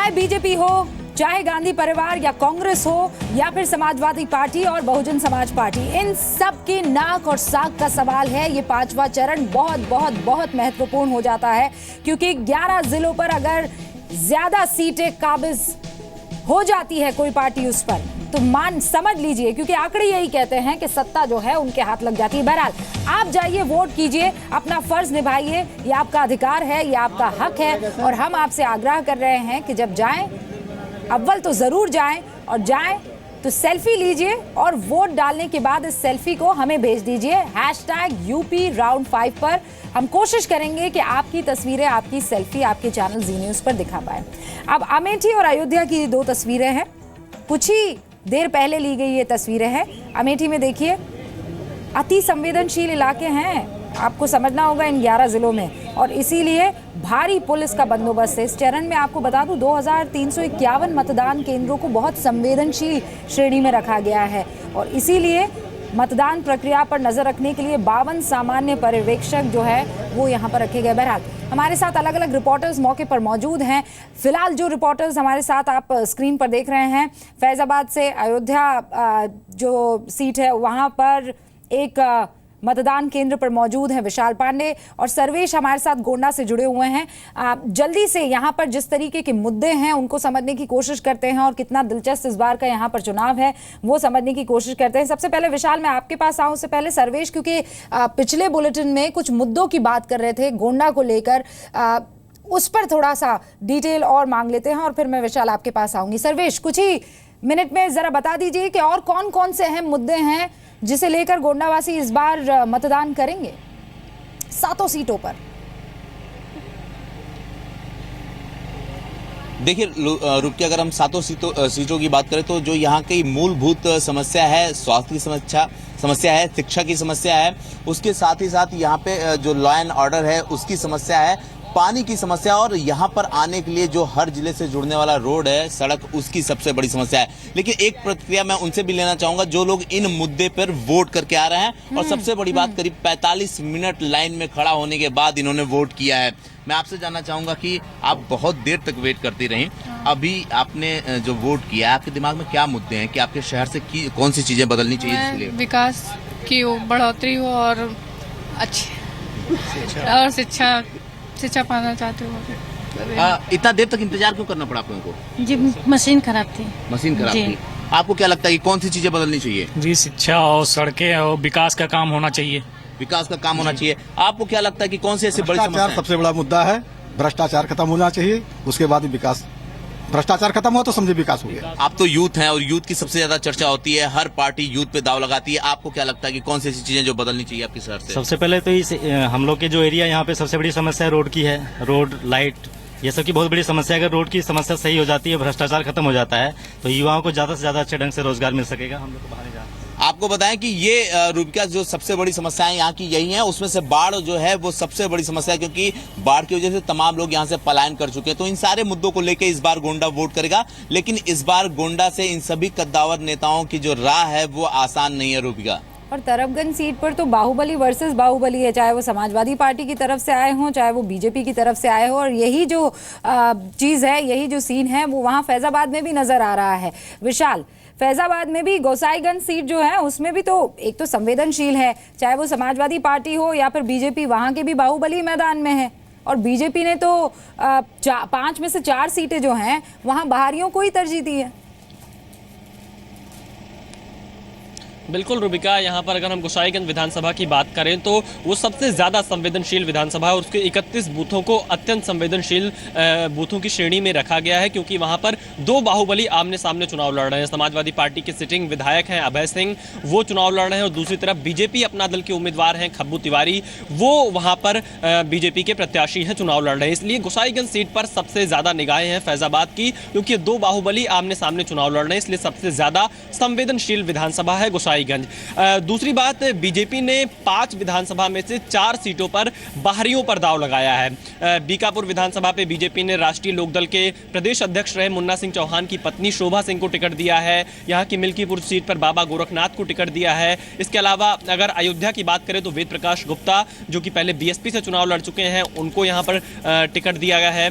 चाहे बीजेपी हो, चाहे गांधी परिवार या कांग्रेस हो या फिर समाजवादी पार्टी और बहुजन समाज पार्टी, इन सब की नाक और साख का सवाल है। ये पांचवा चरण बहुत बहुत बहुत महत्वपूर्ण हो जाता है, क्योंकि 11 जिलों पर अगर ज्यादा सीटें काबिज हो जाती है कोई पार्टी उस पर, तो समझ लीजिए, क्योंकि आंकड़े यही कहते हैं कि सत्ता जो है उनके हाथ लग जाती है। बहरहाल आप जाइए, वोट कीजिए, अपना फर्ज निभाइए, ये आपका अधिकार है, ये आपका हक है। और हम आपसे आग्रह कर रहे हैं कि जब जाएं, अव्वल तो जरूर जाएं, और जाएं तो सेल्फी लीजिए और वोट डालने के बाद इस सेल्फी को हमें भेज दीजिए #UP Round 5 पर। हम कोशिश करेंगे कि आपकी तस्वीरें, आपकी सेल्फी आपके चैनल जी न्यूज़ पर दिखा पाए। अब अमेठी और अयोध्या की 2 तस्वीरें हैं, कुछ ही देर पहले ली गई ये तस्वीरें हैं। अमेठी में देखिए, अति संवेदनशील इलाके हैं, आपको समझना होगा इन 11 जिलों में, और इसीलिए भारी पुलिस का बंदोबस्त है। इस चरण में आपको बता दूं 2351 मतदान केंद्रों को बहुत संवेदनशील श्रेणी में रखा गया है, और इसीलिए मतदान प्रक्रिया पर नजर रखने के लिए 52 सामान्य पर्यवेक्षक जो है वो यहाँ पर रखे गए। बहरहाल हमारे साथ अलग अलग रिपोर्टर्स मौके पर मौजूद हैं। फिलहाल जो रिपोर्टर्स हमारे साथ आप स्क्रीन पर देख रहे हैं, फैजाबाद से अयोध्या जो सीट है वहाँ पर एक मतदान केंद्र पर मौजूद है विशाल पांडे, और सर्वेश हमारे साथ गोंडा से जुड़े हुए हैं। जल्दी से यहाँ पर जिस तरीके के मुद्दे हैं उनको समझने की कोशिश करते हैं, और कितना दिलचस्प इस बार का यहाँ पर चुनाव है वो समझने की कोशिश करते हैं। सबसे पहले विशाल, मैं आपके पास आऊँ उससे पहले सर्वेश, क्योंकि पिछले बुलेटिन में कुछ मुद्दों की बात कर रहे थे गोंडा को लेकर, उस पर थोड़ा सा डिटेल और मांग लेते हैं, और फिर मैं विशाल आपके पास आऊंगी। सर्वेश, कुछ ही मिनट में जरा बता दीजिए कि और कौन कौन से अहम मुद्दे हैं जिसे लेकर गोंडावासी इस बार मतदान करेंगे 7 सीटों पर। देखिए रुपया, अगर हम 7 सीटों की बात करें तो जो यहाँ की मूलभूत समस्या है, स्वास्थ्य की समस्या है, शिक्षा की समस्या है, उसके साथ ही साथ यहाँ पे जो लॉ एंड ऑर्डर है उसकी समस्या है, पानी की समस्या, और यहाँ पर आने के लिए जो हर जिले से जुड़ने वाला रोड है, सड़क, उसकी सबसे बड़ी समस्या है। लेकिन एक प्रतिक्रिया मैं उनसे भी लेना चाहूंगा जो लोग इन मुद्दे पर वोट करके आ रहे हैं, और सबसे बड़ी बात, करीब 45 मिनट लाइन में खड़ा होने के बाद इन्होंने वोट किया है। मैं आपसे जानना चाहूंगा कि आप बहुत देर तक वेट करती रही, अभी आपने जो वोट किया, आपके दिमाग में क्या मुद्दे हैं कि आपके शहर से कौन सी चीजें बदलनी चाहिए? इसलिए विकास की बढ़ोतरी हो और अच्छी और शिक्षा पाना चाहते हो। इतना देर तक इंतजार क्यों करना पड़ा आप लोगों को? जी, मशीन खराब थी। मशीन खराब थी। आपको क्या लगता है कि कौन सी चीजें बदलनी चाहिए? जी, शिक्षा और सड़कें और विकास का काम होना चाहिए। विकास का काम होना चाहिए। आपको क्या लगता है कि कौन सी ऐसी बड़ी समस्या है? सबसे बड़ा मुद्दा है, भ्रष्टाचार खत्म होना चाहिए, उसके बाद विकास। भ्रष्टाचार खत्म हो तो समझे विकास हो गया। आप तो यूथ हैं, और यूथ की सबसे ज्यादा चर्चा होती है, हर पार्टी यूथ पे दाव लगाती है। आपको क्या लगता है कि कौन सी ऐसी चीजें जो बदलनी चाहिए आपके शहर से? सबसे पहले तो हम लोग के जो एरिया यहाँ पे सबसे बड़ी समस्या रोड की है। रोड, लाइट, ये सब की बहुत बड़ी समस्या है। अगर रोड की समस्या सही हो जाती है, भ्रष्टाचार खत्म हो जाता है, तो युवाओं को ज्यादा से ज्यादा अच्छे ढंग से रोजगार मिल सकेगा। हम लोग को बाहर नहीं जाना। आपको बताएं कि ये रूपका जो सबसे बड़ी समस्याएं यहाँ की यही हैं, उसमें से बाढ़ जो है वो सबसे बड़ी समस्या है, क्योंकि बाढ़ की वजह से तमाम लोग यहाँ से पलायन कर चुके हैं। तो इन सारे मुद्दों को लेकर इस बार गोंडा वोट करेगा, लेकिन इस बार गोंडा से इन सभी कद्दावर नेताओं की जो राह है वो आसान नहीं है रूपिका। और तरफगंज सीट पर तो बाहुबली वर्सेस बाहुबली है, चाहे वो समाजवादी पार्टी की तरफ से आए हों, चाहे वो बीजेपी की तरफ से आए हो, और यही जो चीज़ है, यही जो सीन है वो वहाँ फैजाबाद में भी नजर आ रहा है। विशाल, फैजाबाद में भी गोसाईगंज सीट जो है उसमें भी तो एक तो संवेदनशील है, चाहे वो समाजवादी पार्टी हो या फिर बीजेपी, वहाँ के भी बाहुबली मैदान में है, और बीजेपी ने तो 5 में से 4 सीटें जो हैं वहाँ बाहरियों को ही तरजीह दी है। बिल्कुल रुबिका, यहाँ पर अगर हम गोसाईगंज विधानसभा की बात करें तो वो सबसे ज़्यादा संवेदनशील विधानसभा है, और उसके 31 बूथों को अत्यंत संवेदनशील बूथों की श्रेणी में रखा गया है, क्योंकि वहाँ पर 2 बाहुबली आमने सामने चुनाव लड़ रहे हैं। समाजवादी पार्टी के सिटिंग विधायक हैं अभय सिंह, वो चुनाव लड़ रहे हैं, और दूसरी तरफ बीजेपी अपना दल के उम्मीदवार हैं खब्बू तिवारी, वो वहाँ पर बीजेपी के प्रत्याशी हैं, चुनाव लड़ रहे हैं। इसलिए गोसाईगंज सीट पर सबसे ज़्यादा निगाहें हैं फैजाबाद की, क्योंकि 2 बाहुबली आमने सामने चुनाव लड़ रहे हैं, इसलिए सबसे ज़्यादा संवेदनशील विधानसभा है गोसाईगंज। गोसाईगंज। दूसरी बात, बीजेपी ने 5 विधानसभा में से 4 सीटों पर बाहरियों पर दांव लगाया है। बीकापुर विधानसभा पे बीजेपी ने राष्ट्रीय लोकदल के प्रदेश अध्यक्ष रहे मुन्ना सिंह चौहान की पत्नी शोभा सिंह को टिकट दिया है। यहाँ की मिल्कीपुर सीट पर बाबा गोरखनाथ को टिकट दिया है। इसके अलावा अगर अयोध्या की बात करें तो वेद प्रकाश गुप्ता, जो कि पहले बीएसपी से चुनाव लड़ चुके हैं, उनको यहाँ पर टिकट दिया गया है।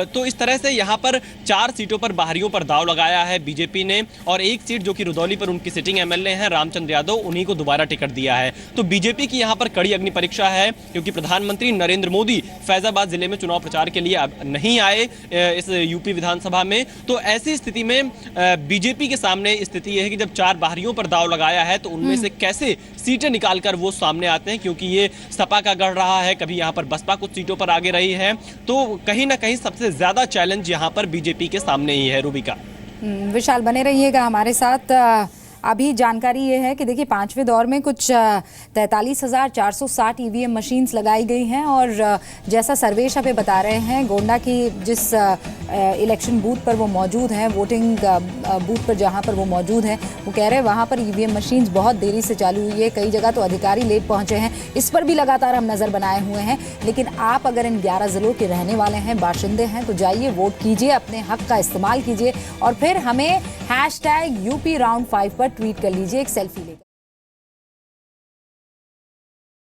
तो इस तरह से यहाँ पर 4 सीटों पर बाहरियों पर दांव लगाया है बीजेपी ने, और एक सीट जो कि रुदौली पर उनकी सिटिंग एमएलए हैं रामचंद्र यादव, उन्हीं को दोबारा टिकट दिया है। तो बीजेपी की यहाँ पर कड़ी अग्नि परीक्षा है, क्योंकि प्रधानमंत्री नरेंद्र मोदी फैजाबाद जिले में चुनाव प्रचार के लिए अब नहीं आए इस यूपी विधानसभा में। तो ऐसी स्थिति में बीजेपी के सामने स्थिति यह है कि जब 4 बाहरियों पर दांव लगाया है तो उनमें से कैसे सीटें निकालकर वो सामने आते हैं, क्योंकि ये सपा का गढ़ रहा है, कभी यहाँ पर बसपा कुछ सीटों पर आगे रही है। तो कहीं ना कहीं सबसे ज्यादा चैलेंज यहाँ पर बीजेपी के सामने ही है। रूबिका, विशाल बने रहिएगा हमारे साथ। अभी जानकारी ये है कि देखिए 5वें दौर में कुछ 43,460 ईवीएम मशीन्स लगाई गई हैं, और जैसा सर्वेश अभी बता रहे हैं, गोंडा की जिस इलेक्शन बूथ पर वो मौजूद हैं, वोटिंग बूथ पर जहां पर वो मौजूद हैं, वो कह रहे हैं वहां पर ईवीएम मशीन्स बहुत देरी से चालू हुई है। कई जगह तो अधिकारी लेट पहुंचे हैं। इस पर भी लगातार हम नज़र बनाए हुए हैं। लेकिन आप अगर इन 11 जिलों के रहने वाले हैं, बाशिंदे हैं, तो जाइए वोट कीजिए, अपने हक का इस्तेमाल कीजिए, और फिर हमें #UP Round 5 पर ट्वीट कर लीजिए, एक सेल्फी लेकर।